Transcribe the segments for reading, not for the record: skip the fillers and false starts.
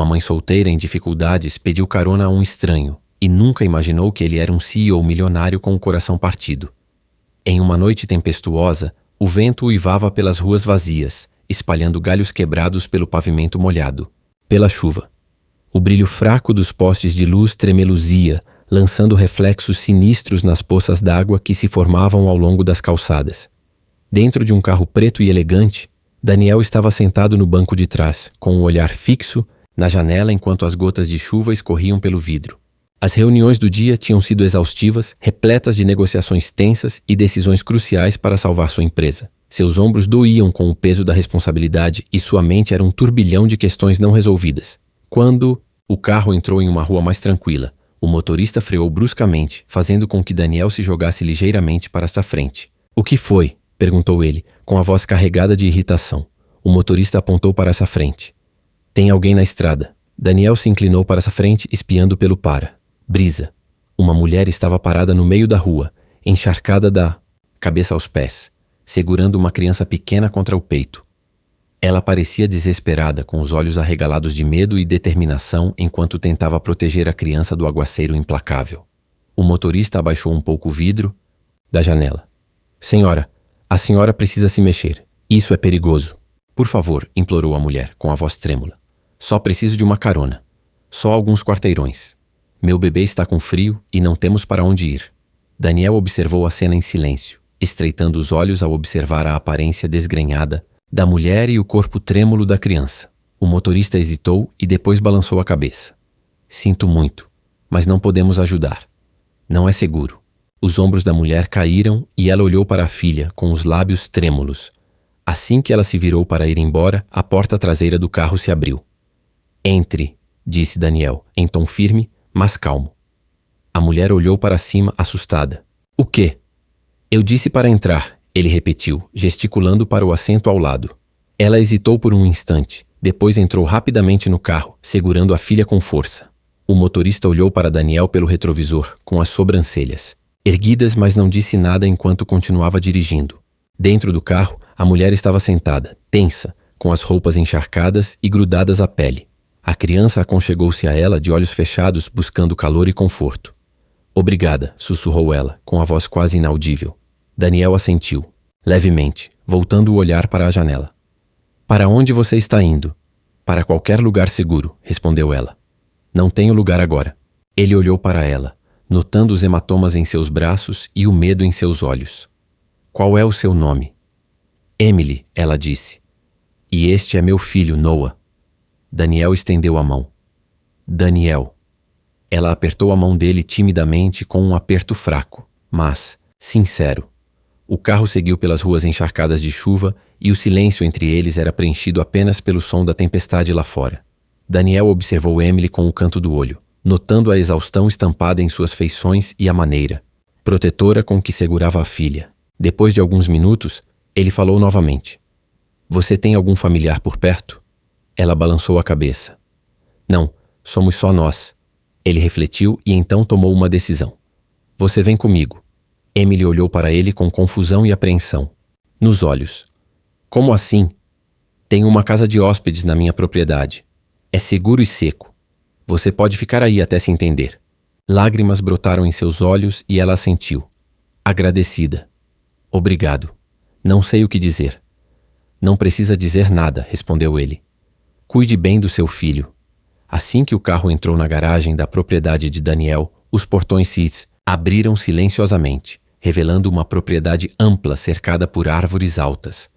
Uma mãe solteira em dificuldades pediu carona a um estranho e nunca imaginou que ele era um CEO milionário com o coração partido. Em uma noite tempestuosa, o vento uivava pelas ruas vazias, espalhando galhos quebrados pelo pavimento molhado, pela chuva. O brilho fraco dos postes de luz tremeluzia, lançando reflexos sinistros nas poças d'água que se formavam ao longo das calçadas. Dentro de um carro preto e elegante, Daniel estava sentado no banco de trás, com o olhar fixo na janela enquanto as gotas de chuva escorriam pelo vidro. As reuniões do dia tinham sido exaustivas, repletas de negociações tensas e decisões cruciais para salvar sua empresa. Seus ombros doíam com o peso da responsabilidade e sua mente era um turbilhão de questões não resolvidas. Quando o carro entrou em uma rua mais tranquila, o motorista freou bruscamente, fazendo com que Daniel se jogasse ligeiramente para essa frente. « O que foi? » perguntou ele, com a voz carregada de irritação. O motorista apontou para essa frente. « Tem alguém na estrada. » Daniel se inclinou para essa frente, espiando pelo para. Brisa. Uma mulher estava parada no meio da rua, encharcada da cabeça aos pés, segurando uma criança pequena contra o peito. Ela parecia desesperada, com os olhos arregalados de medo e determinação enquanto tentava proteger a criança do aguaceiro implacável. O motorista abaixou um pouco o vidro da janela. « Senhora, a senhora precisa se mexer. Isso é perigoso. Por favor, implorou a mulher, com a voz trêmula. Só preciso de uma carona. Só alguns quarteirões. Meu bebê está com frio e não temos para onde ir. Daniel observou a cena em silêncio, estreitando os olhos ao observar a aparência desgrenhada da mulher e o corpo trêmulo da criança. O motorista hesitou e depois balançou a cabeça. Sinto muito, mas não podemos ajudar. Não é seguro. Os ombros da mulher caíram e ela olhou para a filha com os lábios trêmulos. Assim que ela se virou para ir embora, a porta traseira do carro se abriu. Entre, disse Daniel, em tom firme, mas calmo. A mulher olhou para cima, assustada. O quê? Eu disse para entrar, ele repetiu, gesticulando para o assento ao lado. Ela hesitou por um instante, depois entrou rapidamente no carro, segurando a filha com força. O motorista olhou para Daniel pelo retrovisor, com as sobrancelhas erguidas, mas não disse nada enquanto continuava dirigindo. Dentro do carro, a mulher estava sentada, tensa, com as roupas encharcadas e grudadas à pele. A criança aconchegou-se a ela de olhos fechados, buscando calor e conforto. Obrigada, sussurrou ela, com a voz quase inaudível. Daniel assentiu, levemente, voltando o olhar para a janela. Para onde você está indo? Para qualquer lugar seguro, respondeu ela. Não tenho lugar agora. Ele olhou para ela, notando os hematomas em seus braços e o medo em seus olhos. Qual é o seu nome? Emily, ela disse. E este é meu filho, Noah. Daniel estendeu a mão. Daniel. Ela apertou a mão dele timidamente com um aperto fraco, mas sincero. O carro seguiu pelas ruas encharcadas de chuva e o silêncio entre eles era preenchido apenas pelo som da tempestade lá fora. Daniel observou Emily com o canto do olho, notando a exaustão estampada em suas feições e a maneira protetora com que segurava a filha. Depois de alguns minutos, ele falou novamente. Você tem algum familiar por perto? Ela balançou a cabeça. Não, somos só nós. Ele refletiu e então tomou uma decisão. Você vem comigo. Emily olhou para ele com confusão e apreensão. Nos olhos. Como assim? Tenho uma casa de hóspedes na minha propriedade. É seguro e seco. Você pode ficar aí até se entender. Lágrimas brotaram em seus olhos e ela assentiu. Agradecida. Obrigado. Não sei o que dizer. Não precisa dizer nada, respondeu ele. Cuide bem do seu filho. Assim que o carro entrou na garagem da propriedade de Daniel, os portões se abriram silenciosamente, revelando uma propriedade ampla cercada por árvores altas.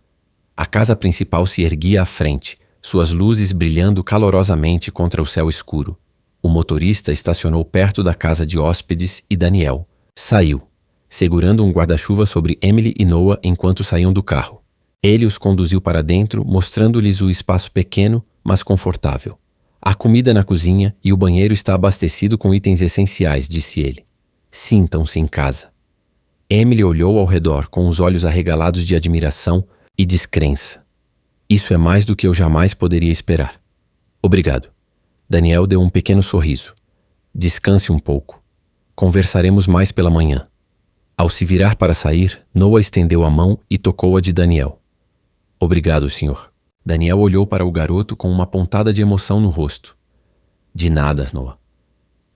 A casa principal se erguia à frente, suas luzes brilhando calorosamente contra o céu escuro. O motorista estacionou perto da casa de hóspedes e Daniel saiu, segurando um guarda-chuva sobre Emily e Noah enquanto saíam do carro. Ele os conduziu para dentro, mostrando-lhes o espaço pequeno, mas confortável. Há comida na cozinha e o banheiro está abastecido com itens essenciais, disse ele. Sintam-se em casa. Emily olhou ao redor com os olhos arregalados de admiração e descrença. Isso é mais do que eu jamais poderia esperar. Obrigado. Daniel deu um pequeno sorriso. Descanse um pouco. Conversaremos mais pela manhã. Ao se virar para sair, Noah estendeu a mão e tocou a de Daniel. Obrigado, senhor. Daniel olhou para o garoto com uma pontada de emoção no rosto. De nada, Noah.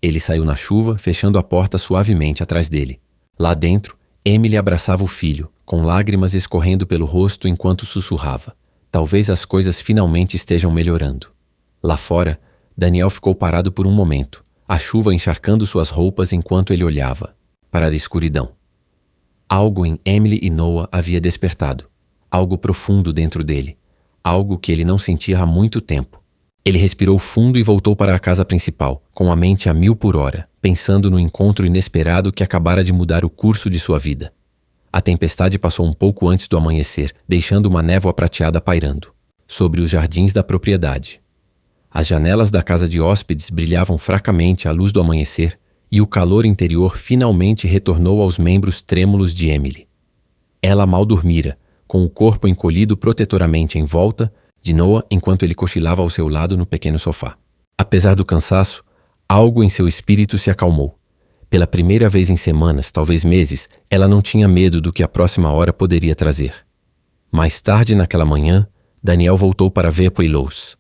Ele saiu na chuva, fechando a porta suavemente atrás dele. Lá dentro, Emily abraçava o filho, com lágrimas escorrendo pelo rosto enquanto sussurrava. Talvez as coisas finalmente estejam melhorando. Lá fora, Daniel ficou parado por um momento, a chuva encharcando suas roupas enquanto ele olhava para a escuridão. Algo em Emily e Noah havia despertado. Algo profundo dentro dele. Algo que ele não sentia há muito tempo. Ele respirou fundo e voltou para a casa principal, com a mente a 1000 por hora, pensando no encontro inesperado que acabara de mudar o curso de sua vida. A tempestade passou um pouco antes do amanhecer, deixando uma névoa prateada pairando sobre os jardins da propriedade. As janelas da casa de hóspedes brilhavam fracamente à luz do amanhecer e o calor interior finalmente retornou aos membros trêmulos de Emily. Ela mal dormira, com o corpo encolhido protetoramente em volta de Noah enquanto ele cochilava ao seu lado no pequeno sofá. Apesar do cansaço, algo em seu espírito se acalmou. Pela primeira vez em semanas, talvez meses, ela não tinha medo do que a próxima hora poderia trazer. Mais tarde naquela manhã, Daniel voltou para Vapor-Illows.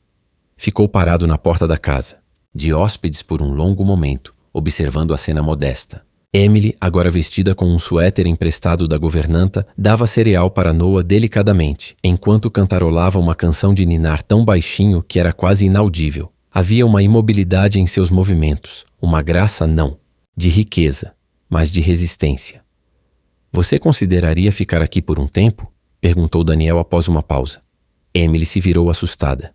Ficou parado na porta da casa, de hóspedes por um longo momento, observando a cena modesta. Emily, agora vestida com um suéter emprestado da governanta, dava cereal para Noah delicadamente, enquanto cantarolava uma canção de ninar tão baixinho que era quase inaudível. Havia uma imobilidade em seus movimentos, uma graça não, de riqueza, mas de resistência. "Você consideraria ficar aqui por um tempo?" perguntou Daniel após uma pausa. Emily se virou assustada.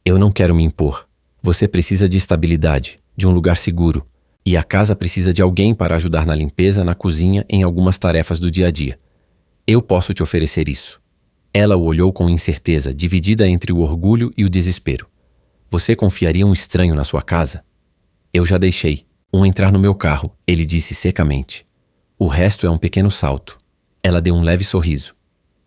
Eu não quero me impor. Você precisa de estabilidade, de um lugar seguro. E a casa precisa de alguém para ajudar na limpeza, na cozinha, em algumas tarefas do dia a dia. Eu posso te oferecer isso." Ela o olhou com incerteza, dividida entre o orgulho e o desespero. "Você confiaria um estranho na sua casa?" "Eu já deixei um entrar no meu carro", ele disse secamente. "O resto é um pequeno salto." Ela deu um leve sorriso.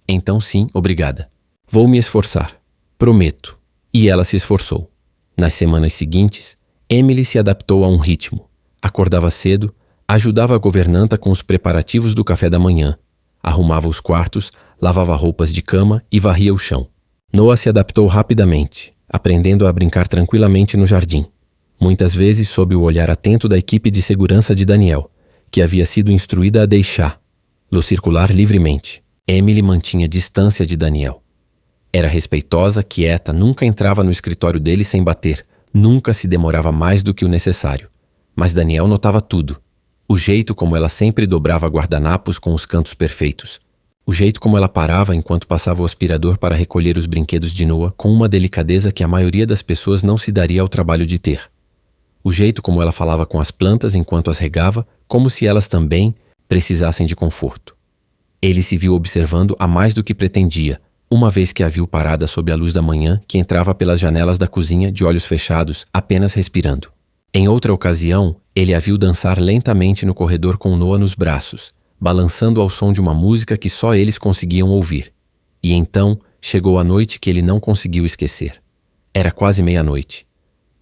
"Então sim, obrigada. Vou me esforçar. Prometo." E ela se esforçou. Nas semanas seguintes, Emily se adaptou a um ritmo. Acordava cedo, ajudava a governanta com os preparativos do café da manhã, arrumava os quartos, lavava roupas de cama e varria o chão. Noah se adaptou rapidamente, aprendendo a brincar tranquilamente no jardim, muitas vezes sob o olhar atento da equipe de segurança de Daniel, que havia sido instruída a deixá-lo circular livremente. Emily mantinha distância de Daniel. Era respeitosa, quieta, nunca entrava no escritório dele sem bater, nunca se demorava mais do que o necessário. Mas Daniel notava tudo. O jeito como ela sempre dobrava guardanapos com os cantos perfeitos. O jeito como ela parava enquanto passava o aspirador para recolher os brinquedos de Noah com uma delicadeza que a maioria das pessoas não se daria ao trabalho de ter. O jeito como ela falava com as plantas enquanto as regava, como se elas também precisassem de conforto. Ele se viu observando a mais do que pretendia, uma vez que a viu parada sob a luz da manhã que entrava pelas janelas da cozinha de olhos fechados, apenas respirando. Em outra ocasião, ele a viu dançar lentamente no corredor com Noah nos braços, balançando ao som de uma música que só eles conseguiam ouvir. E então chegou a noite que ele não conseguiu esquecer. Era quase meia-noite.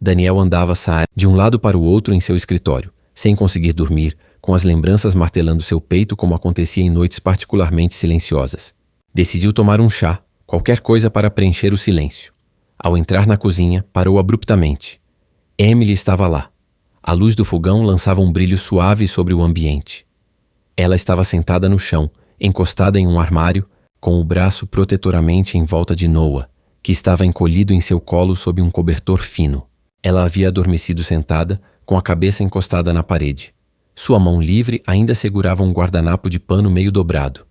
Daniel andava de um lado para o outro em seu escritório, sem conseguir dormir, com as lembranças martelando seu peito como acontecia em noites particularmente silenciosas. Decidiu tomar um chá, qualquer coisa para preencher o silêncio. Ao entrar na cozinha, parou abruptamente. Emily estava lá. A luz do fogão lançava um brilho suave sobre o ambiente. Ela estava sentada no chão, encostada em um armário, com o braço protetoramente em volta de Noah, que estava encolhido em seu colo sob um cobertor fino. Ela havia adormecido sentada, com a cabeça encostada na parede. Sua mão livre ainda segurava um guardanapo de pano meio dobrado.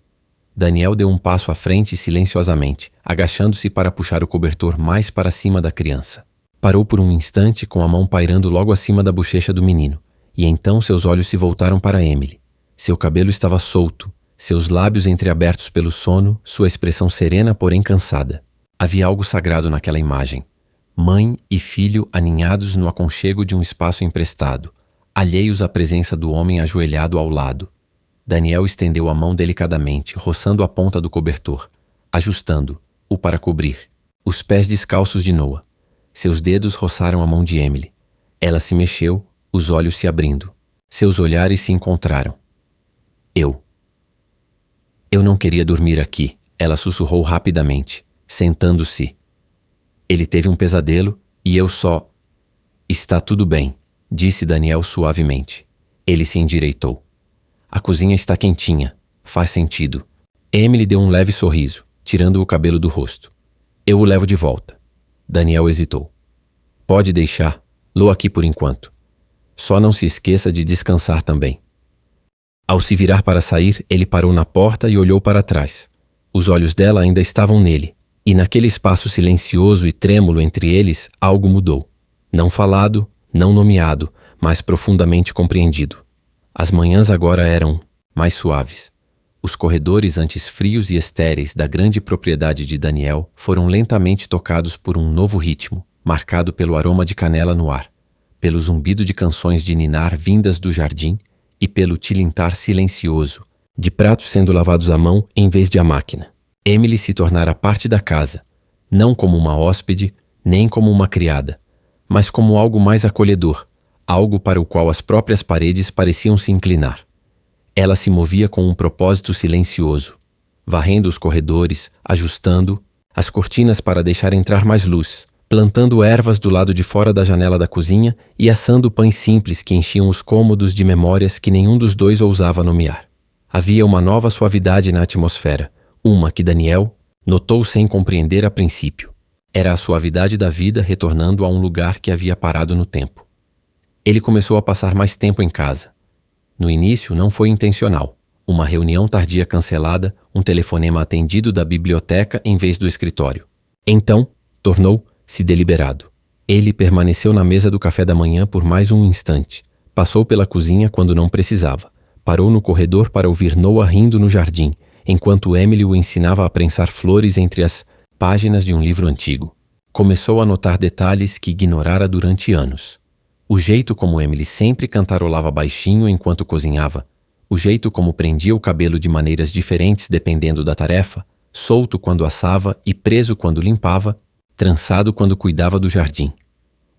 Daniel deu um passo à frente silenciosamente, agachando-se para puxar o cobertor mais para cima da criança. Parou por um instante com a mão pairando logo acima da bochecha do menino, e então seus olhos se voltaram para Emily. Seu cabelo estava solto, seus lábios entreabertos pelo sono, sua expressão serena porém cansada. Havia algo sagrado naquela imagem. Mãe e filho aninhados no aconchego de um espaço emprestado, alheios à presença do homem ajoelhado ao lado. Daniel estendeu a mão delicadamente, roçando a ponta do cobertor, ajustando-o para cobrir os pés descalços de Noah. Seus dedos roçaram a mão de Emily. Ela se mexeu, os olhos se abrindo. Seus olhares se encontraram. Eu não queria dormir aqui, ela sussurrou rapidamente, sentando-se. Ele teve um pesadelo e eu só... Está tudo bem, disse Daniel suavemente. Ele se endireitou. A cozinha está quentinha. Faz sentido. Emily deu um leve sorriso, tirando o cabelo do rosto. Eu o levo de volta. Daniel hesitou. Pode deixar. Lô aqui por enquanto. Só não se esqueça de descansar também. Ao se virar para sair, ele parou na porta e olhou para trás. Os olhos dela ainda estavam nele, e naquele espaço silencioso e trêmulo entre eles, algo mudou. Não falado, não nomeado, mas profundamente compreendido. As manhãs agora eram mais suaves. Os corredores antes frios e estéreis da grande propriedade de Daniel foram lentamente tocados por um novo ritmo, marcado pelo aroma de canela no ar, pelo zumbido de canções de ninar vindas do jardim e pelo tilintar silencioso de pratos sendo lavados à mão em vez de à máquina. Emily se tornara parte da casa, não como uma hóspede, nem como uma criada, mas como algo mais acolhedor, algo para o qual as próprias paredes pareciam se inclinar. Ela se movia com um propósito silencioso, varrendo os corredores, ajustando as cortinas para deixar entrar mais luz, plantando ervas do lado de fora da janela da cozinha e assando pães simples que enchiam os cômodos de memórias que nenhum dos dois ousava nomear. Havia uma nova suavidade na atmosfera, uma que Daniel notou sem compreender a princípio. Era a suavidade da vida retornando a um lugar que havia parado no tempo. Ele começou a passar mais tempo em casa. No início não foi intencional. Uma reunião tardia cancelada, um telefonema atendido da biblioteca em vez do escritório. Então, tornou-se deliberado. Ele permaneceu na mesa do café da manhã por mais um instante. Passou pela cozinha quando não precisava. Parou no corredor para ouvir Noah rindo no jardim, enquanto Emily o ensinava a prensar flores entre as páginas de um livro antigo. Começou a notar detalhes que ignorara durante anos. O jeito como Emily sempre cantarolava baixinho enquanto cozinhava, o jeito como prendia o cabelo de maneiras diferentes dependendo da tarefa, solto quando assava e preso quando limpava, trançado quando cuidava do jardim.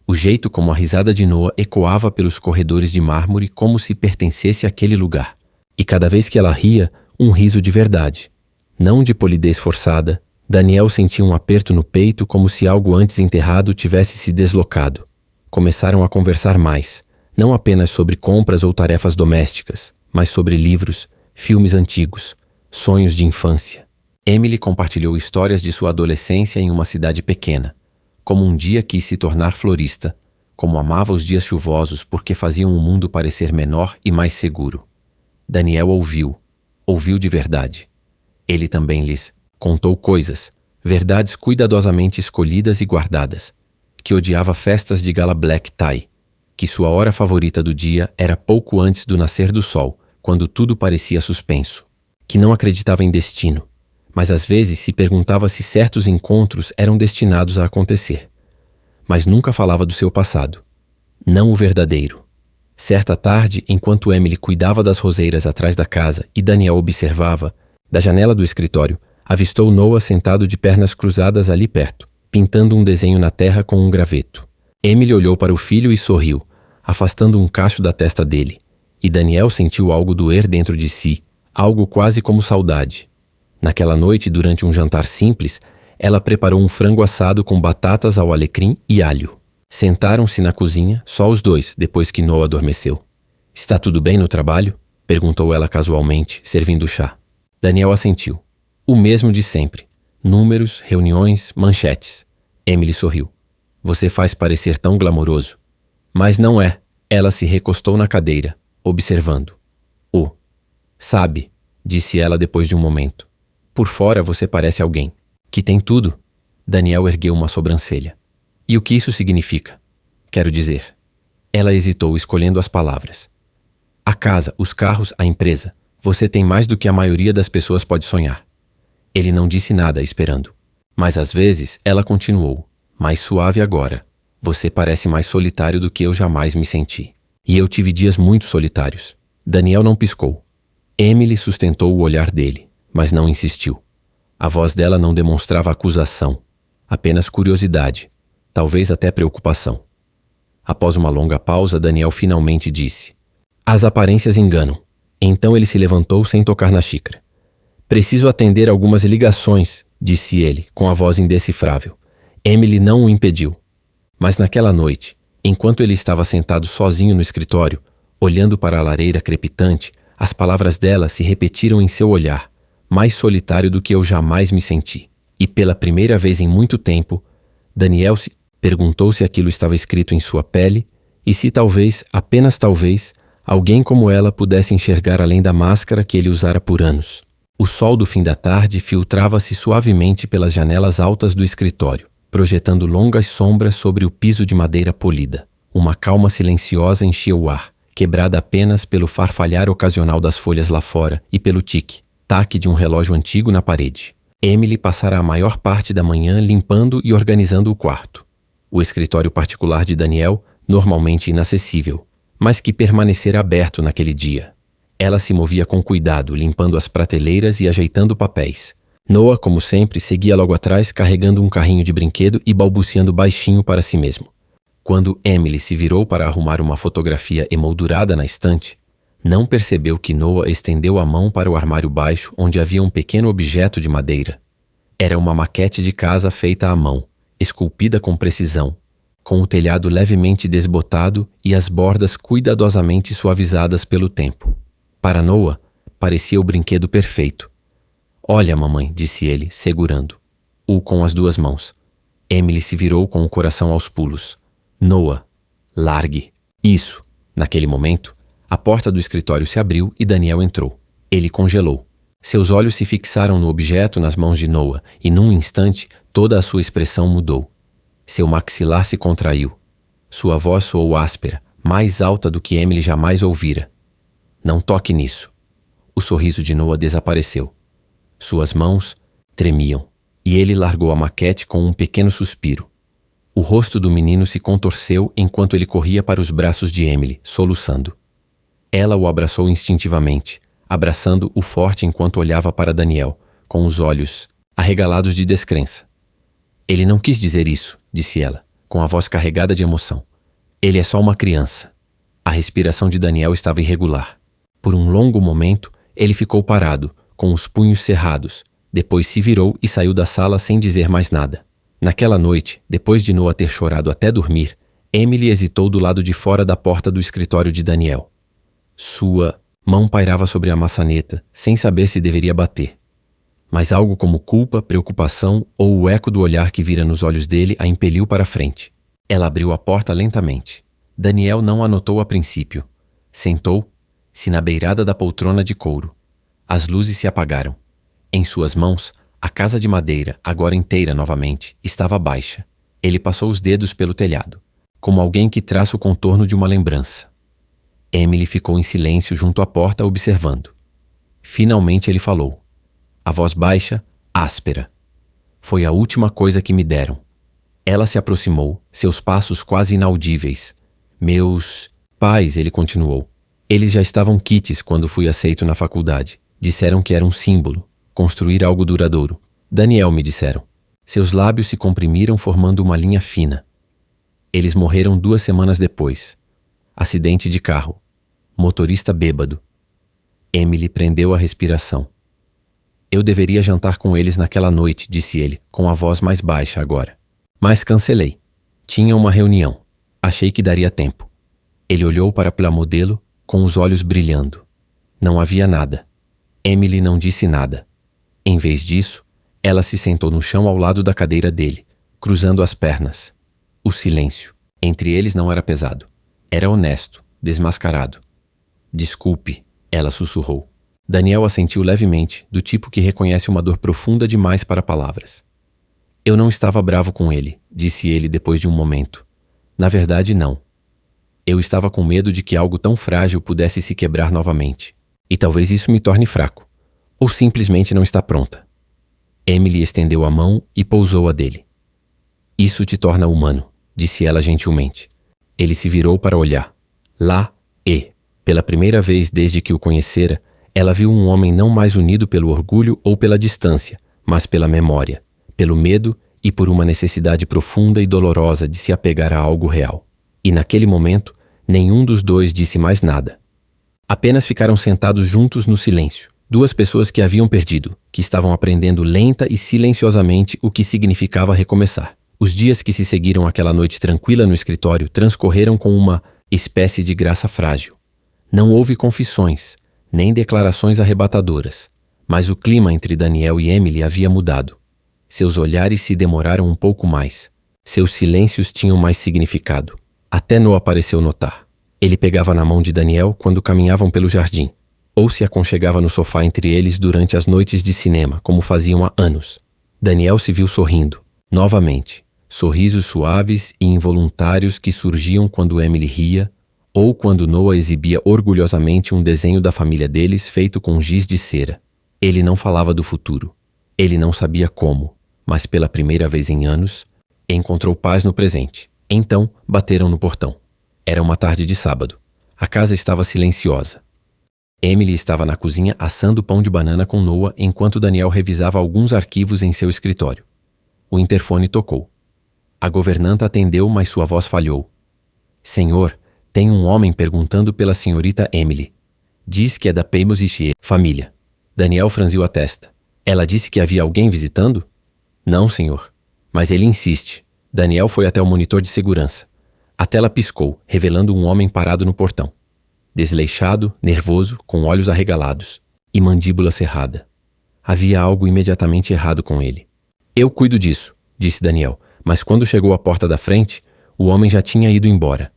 O jeito como a risada de Noah ecoava pelos corredores de mármore como se pertencesse àquele lugar. E cada vez que ela ria, um riso de verdade. Não de polidez forçada, Daniel sentia um aperto no peito como se algo antes enterrado tivesse se deslocado. Começaram a conversar mais, não apenas sobre compras ou tarefas domésticas, mas sobre livros, filmes antigos, sonhos de infância. Emily compartilhou histórias de sua adolescência em uma cidade pequena, como um dia quis se tornar florista, como amava os dias chuvosos porque faziam o mundo parecer menor e mais seguro. Daniel ouviu de verdade. Ele também lhes contou coisas, verdades cuidadosamente escolhidas e guardadas, que odiava festas de gala black tie, que sua hora favorita do dia era pouco antes do nascer do sol, quando tudo parecia suspenso, que não acreditava em destino, mas às vezes se perguntava se certos encontros eram destinados a acontecer. Mas nunca falava do seu passado, não o verdadeiro. Certa tarde, enquanto Emily cuidava das roseiras atrás da casa e Daniel observava, da janela do escritório, avistou Noah sentado de pernas cruzadas ali perto, pintando um desenho na terra com um graveto. Emily olhou para o filho e sorriu, afastando um cacho da testa dele, e Daniel sentiu algo doer dentro de si, algo quase como saudade. Naquela noite, durante um jantar simples, ela preparou um frango assado com batatas ao alecrim e alho. Sentaram-se na cozinha, só os dois, depois que Noah adormeceu. "Está tudo bem no trabalho?" perguntou ela casualmente, servindo chá. Daniel assentiu. "O mesmo de sempre. Números, reuniões, manchetes." Emily sorriu. "Você faz parecer tão glamouroso." "Mas não é." Ela se recostou na cadeira, observando. "Oh, sabe", disse ela depois de um momento. "Por fora você parece alguém que tem tudo." Daniel ergueu uma sobrancelha. "E o que isso significa?" "Quero dizer." Ela hesitou, escolhendo as palavras. "A casa, os carros, a empresa. Você tem mais do que a maioria das pessoas pode sonhar." Ele não disse nada, esperando. Mas às vezes ela continuou, mais suave agora. "Você parece mais solitário do que eu jamais me senti. E eu tive dias muito solitários." Daniel não piscou. Emily sustentou o olhar dele, mas não insistiu. A voz dela não demonstrava acusação, apenas curiosidade, talvez até preocupação. Após uma longa pausa, Daniel finalmente disse: "As aparências enganam." Então ele se levantou sem tocar na xícara. "Preciso atender algumas ligações", disse ele, com a voz indecifrável. Emily não o impediu. Mas naquela noite, Enquanto ele estava sentado sozinho no escritório, olhando para a lareira crepitante, as palavras dela se repetiram em seu olhar, mais solitário do que eu jamais me senti. E pela primeira vez em muito tempo, Daniel se perguntou se aquilo estava escrito em sua pele e se talvez, apenas talvez, alguém como ela pudesse enxergar além da máscara que ele usara por anos. O sol do fim da tarde filtrava-se suavemente pelas janelas altas do escritório, projetando longas sombras sobre o piso de madeira polida. Uma calma silenciosa enchia o ar, quebrada apenas pelo farfalhar ocasional das folhas lá fora e pelo tic-tac de um relógio antigo na parede. Emily passara a maior parte da manhã limpando e organizando o quarto. O escritório particular de Daniel, normalmente inacessível, mas que permanecera aberto naquele dia. Ela se movia com cuidado, limpando as prateleiras e ajeitando papéis. Noah, como sempre, seguia logo atrás, carregando um carrinho de brinquedo e balbuciando baixinho para si mesmo. Quando Emily se virou para arrumar uma fotografia emoldurada na estante, não percebeu que Noah estendeu a mão para o armário baixo onde havia um pequeno objeto de madeira. Era uma maquete de casa feita à mão, esculpida com precisão, com o telhado levemente desbotado e as bordas cuidadosamente suavizadas pelo tempo. Para Noah, parecia o brinquedo perfeito. "Olha, mamãe", disse ele, segurando-o com as duas mãos. Emily se virou com o coração aos pulos. "Noah, largue." Isso. Naquele momento, a porta do escritório se abriu e Daniel entrou. Ele congelou. Seus olhos se fixaram no objeto nas mãos de Noah e, num instante, toda a sua expressão mudou. Seu maxilar se contraiu. Sua voz soou áspera, mais alta do que Emily jamais ouvira. "Não toque nisso." O sorriso de Noah desapareceu. Suas mãos tremiam, e ele largou a maquete com um pequeno suspiro. O rosto do menino se contorceu enquanto ele corria para os braços de Emily, soluçando. Ela o abraçou instintivamente, abraçando-o forte enquanto olhava para Daniel, com os olhos arregalados de descrença. "Ele não quis dizer isso", disse ela, com a voz carregada de emoção. "Ele é só uma criança." A respiração de Daniel estava irregular. Por um longo momento, ele ficou parado, com os punhos cerrados, depois se virou e saiu da sala sem dizer mais nada. Naquela noite, depois de Noah ter chorado até dormir, Emily hesitou do lado de fora da porta do escritório de Daniel. Sua mão pairava sobre a maçaneta, sem saber se deveria bater. Mas algo como culpa, preocupação ou o eco do olhar que vira nos olhos dele a impeliu para frente. Ela abriu a porta lentamente. Daniel não a notou a princípio. Sentou-se na beirada da poltrona de couro. As luzes se apagaram. Em suas mãos, a casa de madeira, agora inteira novamente, estava baixa. Ele passou os dedos pelo telhado, como alguém que traça o contorno de uma lembrança. Emily ficou em silêncio junto à porta observando. Finalmente ele falou. A voz baixa, áspera. "Foi a última coisa que me deram." Ela se aproximou, seus passos quase inaudíveis. "Meus pais", ele continuou. "Eles já estavam quites quando fui aceito na faculdade. Disseram que era um símbolo, construir algo duradouro. Daniel, me disseram." Seus lábios se comprimiram formando uma linha fina. "Eles morreram 2 semanas depois. Acidente de carro. Motorista bêbado." Emily prendeu a respiração. "Eu deveria jantar com eles naquela noite", disse ele, com a voz mais baixa agora. "Mas cancelei. Tinha uma reunião. Achei que daria tempo." Ele olhou para a modelo, com os olhos brilhando. Não havia nada. Emily não disse nada. Em vez disso, ela se sentou no chão ao lado da cadeira dele, cruzando as pernas. O silêncio. Entre eles não era pesado. Era honesto, desmascarado. "Desculpe", ela sussurrou. Daniel assentiu levemente, do tipo que reconhece uma dor profunda demais para palavras. "Eu não estava bravo com ele", disse ele depois de um momento. "Na verdade, não. Eu estava com medo de que algo tão frágil pudesse se quebrar novamente. E talvez isso me torne fraco. Ou simplesmente não está pronta." Emily estendeu a mão e pousou a dele. "Isso te torna humano", disse ela gentilmente. Ele se virou para olhar. Lá, pela primeira vez desde que o conhecera, ela viu um homem não mais unido pelo orgulho ou pela distância, mas pela memória, pelo medo e por uma necessidade profunda e dolorosa de se apegar a algo real. E naquele momento, nenhum dos dois disse mais nada. Apenas ficaram sentados juntos no silêncio. 2 pessoas que haviam perdido, que estavam aprendendo lenta e silenciosamente o que significava recomeçar. Os dias que se seguiram àquela noite tranquila no escritório transcorreram com uma espécie de graça frágil. Não houve confissões, nem declarações arrebatadoras, mas o clima entre Daniel e Emily havia mudado. Seus olhares se demoraram um pouco mais. Seus silêncios tinham mais significado. Até Noah pareceu notar. Ele pegava na mão de Daniel quando caminhavam pelo jardim, ou se aconchegava no sofá entre eles durante as noites de cinema, como faziam há anos. Daniel se viu sorrindo, novamente. Sorrisos suaves e involuntários que surgiam quando Emily ria, ou quando Noah exibia orgulhosamente um desenho da família deles feito com giz de cera. Ele não falava do futuro. Ele não sabia como, mas pela primeira vez em anos, encontrou paz no presente. Então, bateram no portão. Era uma tarde de sábado. A casa estava silenciosa. Emily estava na cozinha assando pão de banana com Noah enquanto Daniel revisava alguns arquivos em seu escritório. O interfone tocou. A governanta atendeu, mas sua voz falhou. Senhor, tem um homem perguntando pela senhorita Emily. Diz que é da Pemos Ishii, família. Daniel franziu a testa. Ela disse que havia alguém visitando? Não, senhor. Mas ele insiste. Daniel foi até o monitor de segurança. A tela piscou, revelando um homem parado no portão. Desleixado, nervoso, com olhos arregalados e mandíbula cerrada. Havia algo imediatamente errado com ele. Eu cuido disso, disse Daniel, mas quando chegou à porta da frente, o homem já tinha ido embora.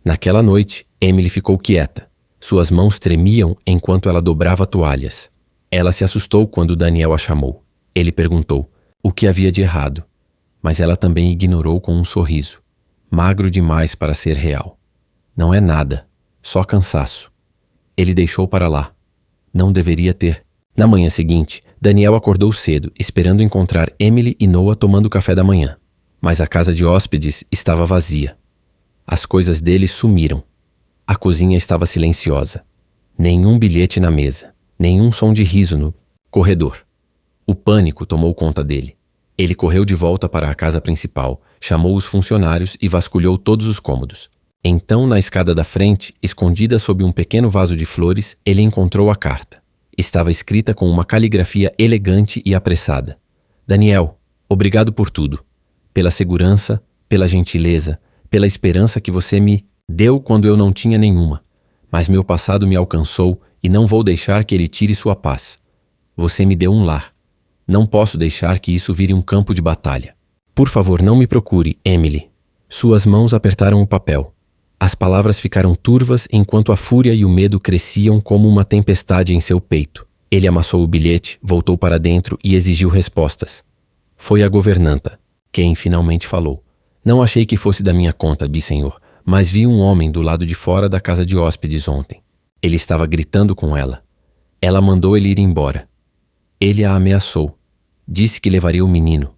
Naquela noite, Emily ficou quieta. Suas mãos tremiam enquanto ela dobrava toalhas. Ela se assustou quando Daniel a chamou. Ele perguntou o que havia de errado, mas ela também ignorou com um sorriso. Magro demais para ser real. Não é nada, só cansaço. Ele deixou para lá. Não deveria ter. Na manhã seguinte, Daniel acordou cedo, esperando encontrar Emily e Noah tomando café da manhã. Mas a casa de hóspedes estava vazia. As coisas deles sumiram. A cozinha estava silenciosa. Nenhum bilhete na mesa, nenhum som de riso no corredor. O pânico tomou conta dele. Ele correu de volta para a casa principal, chamou os funcionários e vasculhou todos os cômodos. Então, na escada da frente, escondida sob um pequeno vaso de flores, ele encontrou a carta. Estava escrita com uma caligrafia elegante e apressada. Daniel, obrigado por tudo. Pela segurança, pela gentileza, pela esperança que você me deu quando eu não tinha nenhuma. Mas meu passado me alcançou e não vou deixar que ele tire sua paz. Você me deu um lar. Não posso deixar que isso vire um campo de batalha. Por favor, não me procure, Emily. Suas mãos apertaram o papel. As palavras ficaram turvas enquanto a fúria e o medo cresciam como uma tempestade em seu peito. Ele amassou o bilhete, voltou para dentro e exigiu respostas. Foi a governanta quem finalmente falou. Não achei que fosse da minha conta, senhor, mas vi um homem do lado de fora da casa de hóspedes ontem. Ele estava gritando com ela. Ela mandou ele ir embora. Ele a ameaçou. Disse que levaria o menino.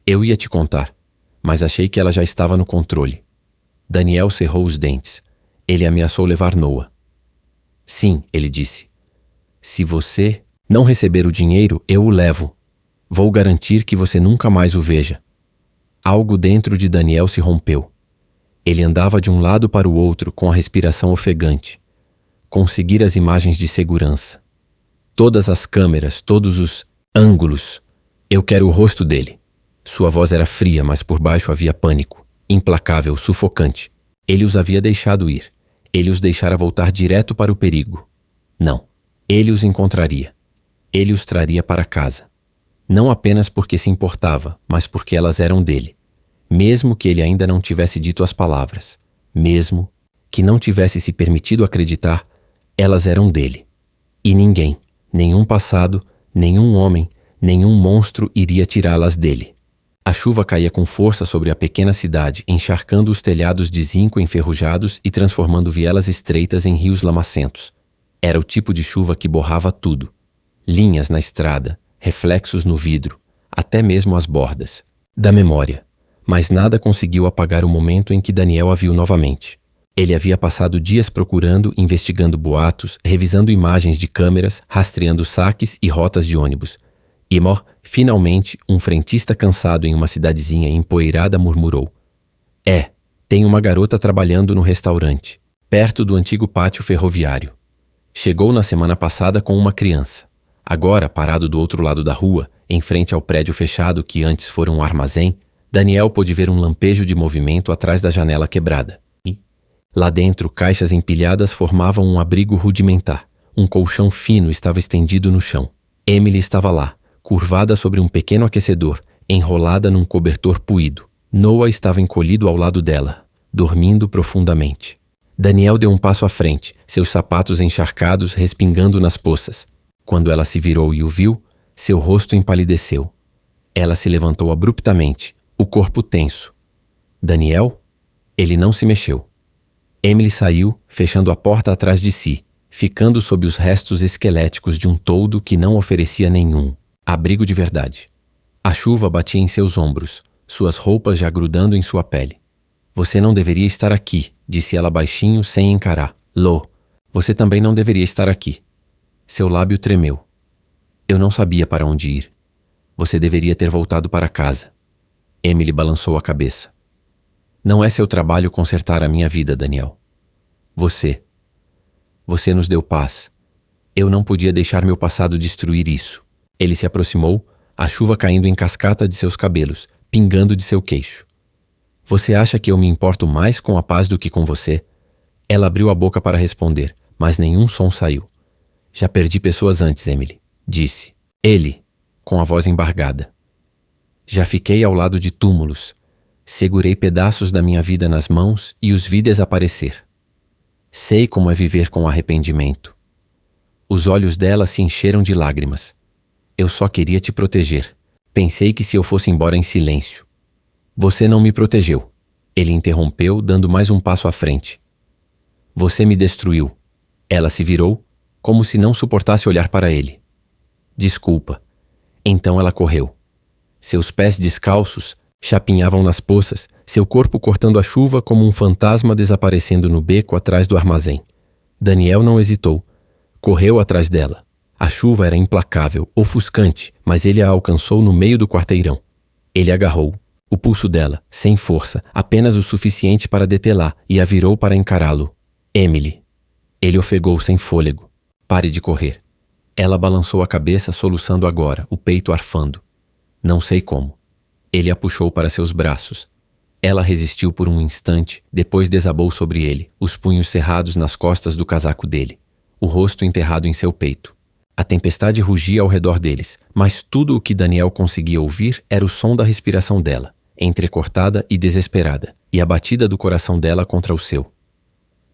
Eu ia te contar, mas achei que ela já estava no controle. Daniel cerrou os dentes. Ele ameaçou levar Noah. Sim, ele disse. Se você não receber o dinheiro, eu o levo. Vou garantir que você nunca mais o veja. Algo dentro de Daniel se rompeu. Ele andava de um lado para o outro com a respiração ofegante. Conseguir as imagens de segurança. Todas as câmeras, todos os ângulos. Eu quero o rosto dele. Sua voz era fria, mas por baixo havia pânico. Implacável, sufocante. Ele os havia deixado ir. Ele os deixara voltar direto para o perigo. Não. Ele os encontraria. Ele os traria para casa. Não apenas porque se importava, mas porque elas eram dele. Mesmo que ele ainda não tivesse dito as palavras. Mesmo que não tivesse se permitido acreditar, elas eram dele. E ninguém, nenhum passado, nenhum homem, nenhum monstro iria tirá-las dele. A chuva caía com força sobre a pequena cidade, encharcando os telhados de zinco enferrujados e transformando vielas estreitas em rios lamacentos. Era o tipo de chuva que borrava tudo. Linhas na estrada, reflexos no vidro, até mesmo as bordas da memória. Mas nada conseguiu apagar o momento em que Daniel a viu novamente. Ele havia passado dias procurando, investigando boatos, revisando imagens de câmeras, rastreando saques e rotas de ônibus. E, finalmente, um frentista cansado em uma cidadezinha empoeirada murmurou. Tem uma garota trabalhando no restaurante, perto do antigo pátio ferroviário. Chegou na semana passada com uma criança. Agora, parado do outro lado da rua, em frente ao prédio fechado que antes fora um armazém, Daniel pôde ver um lampejo de movimento atrás da janela quebrada. E, lá dentro, caixas empilhadas formavam um abrigo rudimentar. Um colchão fino estava estendido no chão. Emily estava lá, curvada sobre um pequeno aquecedor, enrolada num cobertor puído. Noah estava encolhido ao lado dela, dormindo profundamente. Daniel deu um passo à frente, seus sapatos encharcados respingando nas poças. Quando ela se virou e o viu, seu rosto empalideceu. Ela se levantou abruptamente, o corpo tenso. Daniel? Ele não se mexeu. Emily saiu, fechando a porta atrás de si, ficando sob os restos esqueléticos de um toldo que não oferecia nenhum abrigo de verdade. A chuva batia em seus ombros, suas roupas já grudando em sua pele. Você não deveria estar aqui, disse ela baixinho, sem encarar. Lo, você também não deveria estar aqui. Seu lábio tremeu. Eu não sabia para onde ir. Você deveria ter voltado para casa. Emily balançou a cabeça. Não é seu trabalho consertar a minha vida, Daniel. Você nos deu paz. Eu não podia deixar meu passado destruir isso. Ele se aproximou, a chuva caindo em cascata de seus cabelos, pingando de seu queixo. Você acha que eu me importo mais com a paz do que com você? Ela abriu a boca para responder, mas nenhum som saiu. Já perdi pessoas antes, Emily, disse. Ele, com a voz embargada. Já fiquei ao lado de túmulos. Segurei pedaços da minha vida nas mãos e os vi desaparecer. Sei como é viver com arrependimento. Os olhos dela se encheram de lágrimas. Eu só queria te proteger. Pensei que se eu fosse embora em silêncio. Você não me protegeu. Ele interrompeu, dando mais um passo à frente. Você me destruiu. Ela se virou, como se não suportasse olhar para ele. Desculpa. Então ela correu. Seus pés descalços chapinhavam nas poças, seu corpo cortando a chuva como um fantasma desaparecendo no beco atrás do armazém. Daniel não hesitou. Correu atrás dela. A chuva era implacável, ofuscante, mas ele a alcançou no meio do quarteirão. Ele agarrou o pulso dela, sem força, apenas o suficiente para detê-la, e a virou para encará-lo. Emily. Ele ofegou sem fôlego. Pare de correr. Ela balançou a cabeça, soluçando agora, o peito arfando. Não sei como. Ele a puxou para seus braços. Ela resistiu por um instante, depois desabou sobre ele, os punhos cerrados nas costas do casaco dele, o rosto enterrado em seu peito. A tempestade rugia ao redor deles, mas tudo o que Daniel conseguia ouvir era o som da respiração dela, entrecortada e desesperada, e a batida do coração dela contra o seu.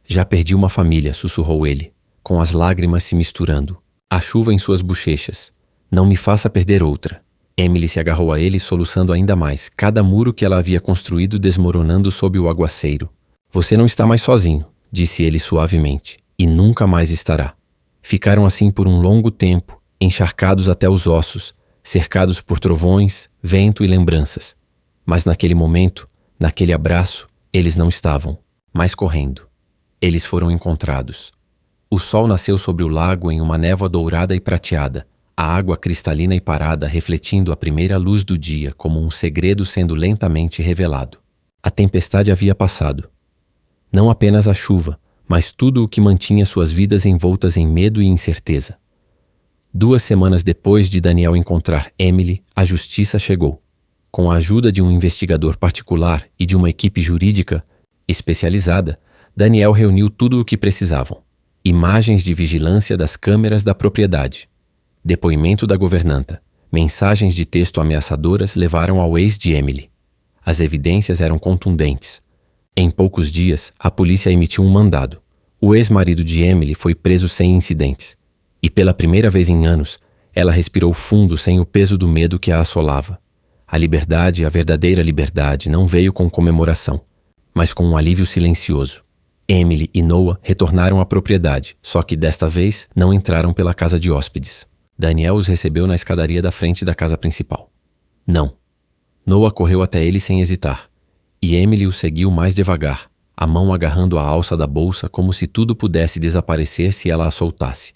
Já perdi uma família, sussurrou ele, com as lágrimas se misturando, a chuva em suas bochechas. Não me faça perder outra. Emily se agarrou a ele, soluçando ainda mais, cada muro que ela havia construído desmoronando sob o aguaceiro. Você não está mais sozinho, disse ele suavemente, e nunca mais estará. Ficaram assim por um longo tempo, encharcados até os ossos, cercados por trovões, vento e lembranças. Mas naquele momento, naquele abraço, eles não estavam mais correndo. Eles foram encontrados. O sol nasceu sobre o lago em uma névoa dourada e prateada, a água cristalina e parada refletindo a primeira luz do dia como um segredo sendo lentamente revelado. A tempestade havia passado. Não apenas a chuva, mas tudo o que mantinha suas vidas envoltas em medo e incerteza. 2 semanas depois de Daniel encontrar Emily, a justiça chegou. Com a ajuda de um investigador particular e de uma equipe jurídica especializada, Daniel reuniu tudo o que precisavam. Imagens de vigilância das câmeras da propriedade. Depoimento da governanta. Mensagens de texto ameaçadoras levaram ao ex de Emily. As evidências eram contundentes. Em poucos dias, a polícia emitiu um mandado. O ex-marido de Emily foi preso sem incidentes. E pela primeira vez em anos, ela respirou fundo sem o peso do medo que a assolava. A liberdade, a verdadeira liberdade, não veio com comemoração, mas com um alívio silencioso. Emily e Noah retornaram à propriedade, só que desta vez não entraram pela casa de hóspedes. Daniel os recebeu na escadaria da frente da casa principal. Não. Noah correu até ele sem hesitar, e Emily o seguiu mais devagar, a mão agarrando a alça da bolsa como se tudo pudesse desaparecer se ela a soltasse.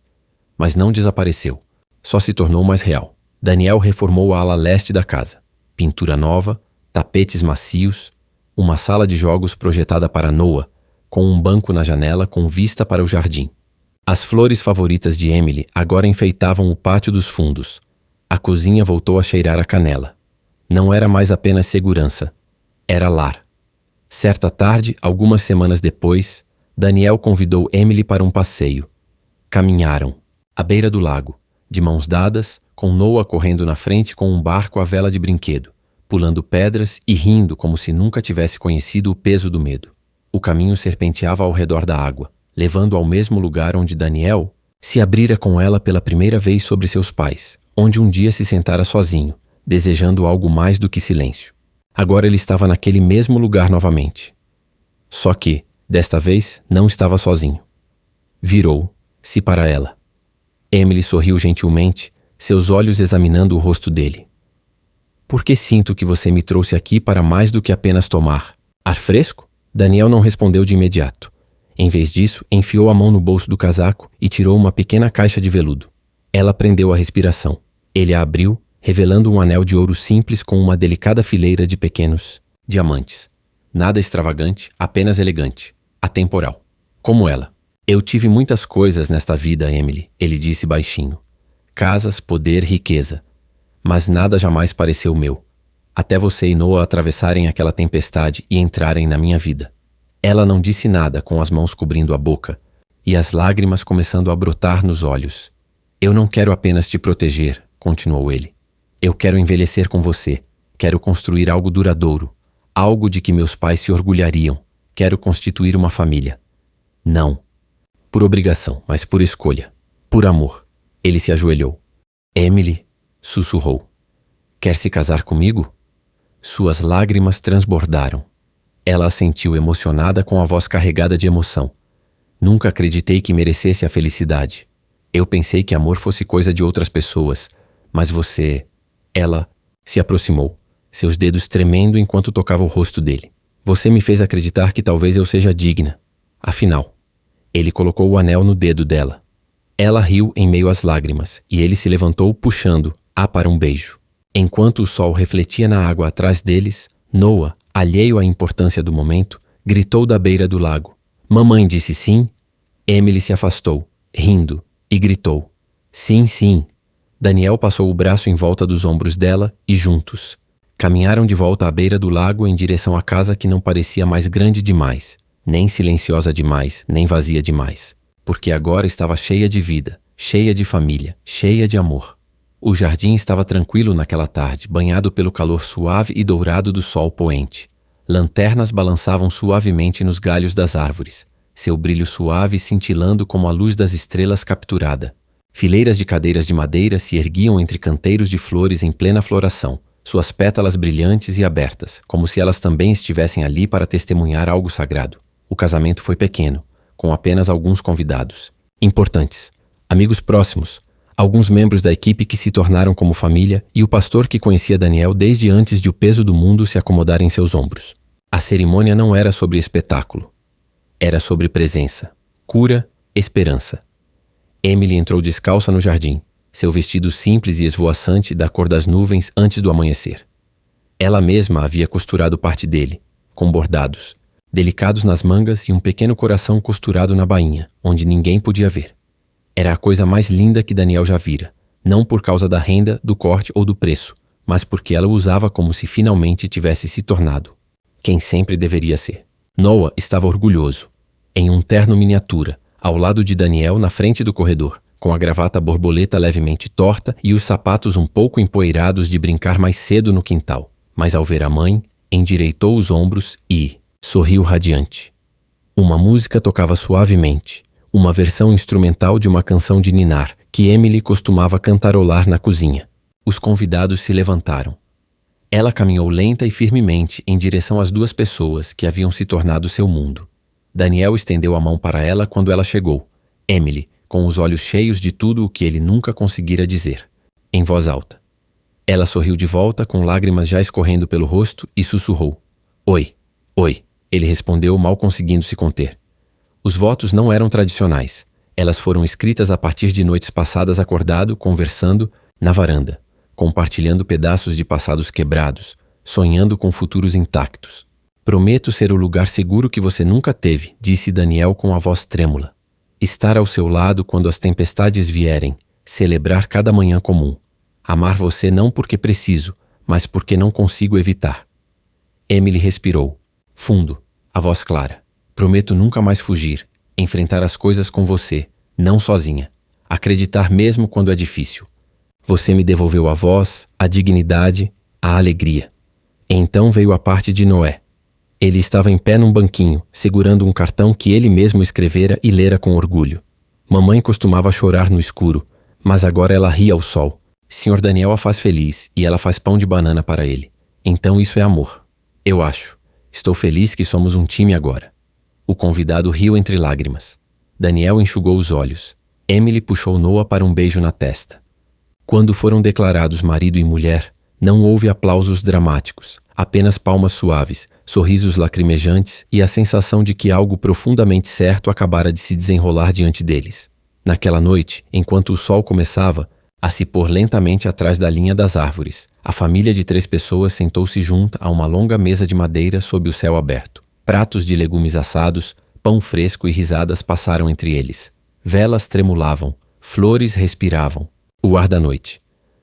Mas não desapareceu, só se tornou mais real. Daniel reformou a ala leste da casa. Pintura nova, tapetes macios, uma sala de jogos projetada para Noah, com um banco na janela com vista para o jardim. As flores favoritas de Emily agora enfeitavam o pátio dos fundos. A cozinha voltou a cheirar a canela. Não era mais apenas segurança. Era lar. Certa tarde, algumas semanas depois, Daniel convidou Emily para um passeio. Caminharam, à beira do lago, de mãos dadas, com Noah correndo na frente com um barco à vela de brinquedo, pulando pedras e rindo como se nunca tivesse conhecido o peso do medo. O caminho serpenteava ao redor da água, levando ao mesmo lugar onde Daniel se abrira com ela pela primeira vez sobre seus pais, onde um dia se sentara sozinho, desejando algo mais do que silêncio. Agora ele estava naquele mesmo lugar novamente. Só que, desta vez, não estava sozinho. Virou-se para ela. Emily sorriu gentilmente, seus olhos examinando o rosto dele. Por que sinto que você me trouxe aqui para mais do que apenas tomar ar fresco? Daniel não respondeu de imediato. Em vez disso, enfiou a mão no bolso do casaco e tirou uma pequena caixa de veludo. Ela prendeu a respiração. Ele a abriu, revelando um anel de ouro simples com uma delicada fileira de pequenos diamantes. Nada extravagante, apenas elegante, atemporal. Como ela. Eu tive muitas coisas nesta vida, Emily, ele disse baixinho. Casas, poder, riqueza. Mas nada jamais pareceu meu. Até você e Noah atravessarem aquela tempestade e entrarem na minha vida. Ela não disse nada, com as mãos cobrindo a boca e as lágrimas começando a brotar nos olhos. Eu não quero apenas te proteger, continuou ele. Eu quero envelhecer com você. Quero construir algo duradouro. Algo de que meus pais se orgulhariam. Quero constituir uma família. Não. Por obrigação, mas por escolha. Por amor. Ele se ajoelhou. Emily, sussurrou. Quer se casar comigo? Suas lágrimas transbordaram. Ela assentiu emocionada com a voz carregada de emoção. Nunca acreditei que merecesse a felicidade. Eu pensei que amor fosse coisa de outras pessoas, mas você... Ela se aproximou, seus dedos tremendo enquanto tocava o rosto dele. Você me fez acreditar que talvez eu seja digna. Afinal, ele colocou o anel no dedo dela. Ela riu em meio às lágrimas e ele se levantou puxando-a para um beijo. Enquanto o sol refletia na água atrás deles, Noah, alheio à importância do momento, gritou da beira do lago. Mamãe disse sim? Emily se afastou, rindo, e gritou. Sim, sim. Daniel passou o braço em volta dos ombros dela e juntos caminharam de volta à beira do lago em direção à casa que não parecia mais grande demais, nem silenciosa demais, nem vazia demais, porque agora estava cheia de vida, cheia de família, cheia de amor. O jardim estava tranquilo naquela tarde, banhado pelo calor suave e dourado do sol poente. Lanternas balançavam suavemente nos galhos das árvores, seu brilho suave cintilando como a luz das estrelas capturada. Fileiras de cadeiras de madeira se erguiam entre canteiros de flores em plena floração, suas pétalas brilhantes e abertas, como se elas também estivessem ali para testemunhar algo sagrado. O casamento foi pequeno, com apenas alguns convidados. Importantes, amigos próximos, alguns membros da equipe que se tornaram como família e o pastor que conhecia Daniel desde antes de o peso do mundo se acomodar em seus ombros. A cerimônia não era sobre espetáculo. Era sobre presença, cura, esperança. Emily entrou descalça no jardim, seu vestido simples e esvoaçante da cor das nuvens antes do amanhecer. Ela mesma havia costurado parte dele, com bordados, delicados nas mangas e um pequeno coração costurado na bainha, onde ninguém podia ver. Era a coisa mais linda que Daniel já vira, não por causa da renda, do corte ou do preço, mas porque ela o usava como se finalmente tivesse se tornado quem sempre deveria ser. Noah estava orgulhoso, em um terno miniatura, ao lado de Daniel na frente do corredor, com a gravata borboleta levemente torta e os sapatos um pouco empoeirados de brincar mais cedo no quintal. Mas ao ver a mãe, endireitou os ombros e sorriu radiante. Uma música tocava suavemente, uma versão instrumental de uma canção de ninar que Emily costumava cantarolar na cozinha. Os convidados se levantaram. Ela caminhou lenta e firmemente em direção às duas pessoas que haviam se tornado seu mundo. Daniel estendeu a mão para ela quando ela chegou. Emily, com os olhos cheios de tudo o que ele nunca conseguira dizer, em voz alta. Ela sorriu de volta, com lágrimas já escorrendo pelo rosto, e sussurrou. Oi, oi, ele respondeu, mal conseguindo se conter. Os votos não eram tradicionais. Elas foram escritas a partir de noites passadas acordado, conversando, na varanda, compartilhando pedaços de passados quebrados, sonhando com futuros intactos. Prometo ser o lugar seguro que você nunca teve, disse Daniel com a voz trêmula. Estar ao seu lado quando as tempestades vierem, celebrar cada manhã comum. Amar você não porque preciso, mas porque não consigo evitar. Emily respirou. Fundo, a voz clara. Prometo nunca mais fugir, enfrentar as coisas com você, não sozinha. Acreditar mesmo quando é difícil. Você me devolveu a voz, a dignidade, a alegria. Então veio a parte de Noé. Ele estava em pé num banquinho, segurando um cartão que ele mesmo escrevera e lera com orgulho. Mamãe costumava chorar no escuro, mas agora ela ria ao sol. Sr. Daniel a faz feliz e ela faz pão de banana para ele. Então isso é amor. Eu acho. Estou feliz que somos um time agora. O convidado riu entre lágrimas. Daniel enxugou os olhos. Emily puxou Noah para um beijo na testa. Quando foram declarados marido e mulher, não houve aplausos dramáticos, apenas palmas suaves, sorrisos lacrimejantes e a sensação de que algo profundamente certo acabara de se desenrolar diante deles. Naquela noite, enquanto o sol começava a se pôr lentamente atrás da linha das árvores, a família de 3 pessoas sentou-se junta a uma longa mesa de madeira sob o céu aberto. Pratos de legumes assados, pão fresco e risadas passaram entre eles. Velas tremulavam, flores respiravam. O ar da noite.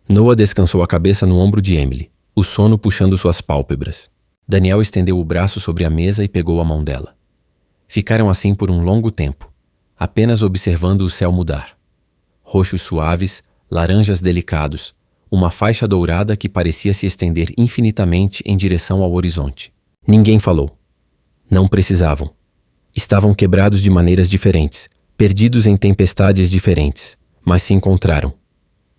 Noah descansou a cabeça no ombro de Emily, o sono puxando suas pálpebras. Daniel estendeu o braço sobre a mesa e pegou a mão dela. Ficaram assim por um longo tempo, apenas observando o céu mudar. Roxos suaves, laranjas delicados, uma faixa dourada que parecia se estender infinitamente em direção ao horizonte. Ninguém falou. Não precisavam. Estavam quebrados de maneiras diferentes, perdidos em tempestades diferentes, mas se encontraram.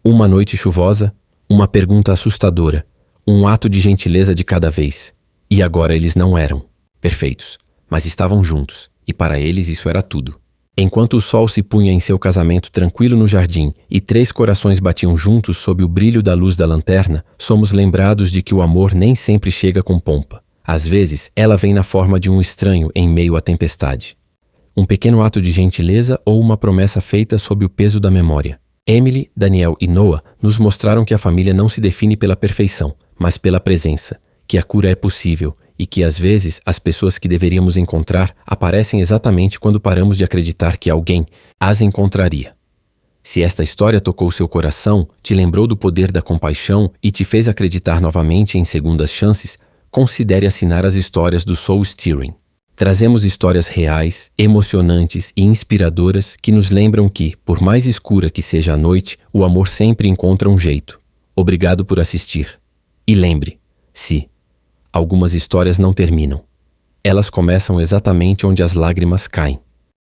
Uma noite chuvosa, uma pergunta assustadora, um ato de gentileza de cada vez. E agora eles não eram perfeitos, mas estavam juntos, e para eles isso era tudo. Enquanto o sol se punha em seu casamento tranquilo no jardim e 3 corações batiam juntos sob o brilho da luz da lanterna, somos lembrados de que o amor nem sempre chega com pompa. Às vezes, ela vem na forma de um estranho em meio à tempestade. Um pequeno ato de gentileza ou uma promessa feita sob o peso da memória. Emily, Daniel e Noah nos mostraram que a família não se define pela perfeição, mas pela presença, que a cura é possível e que às vezes as pessoas que deveríamos encontrar aparecem exatamente quando paramos de acreditar que alguém as encontraria. Se esta história tocou seu coração, te lembrou do poder da compaixão e te fez acreditar novamente em segundas chances, considere assinar as histórias do Soul Stirring. Trazemos histórias reais, emocionantes e inspiradoras que nos lembram que, por mais escura que seja a noite, o amor sempre encontra um jeito. Obrigado por assistir. E lembre, algumas histórias não terminam. Elas começam exatamente onde as lágrimas caem.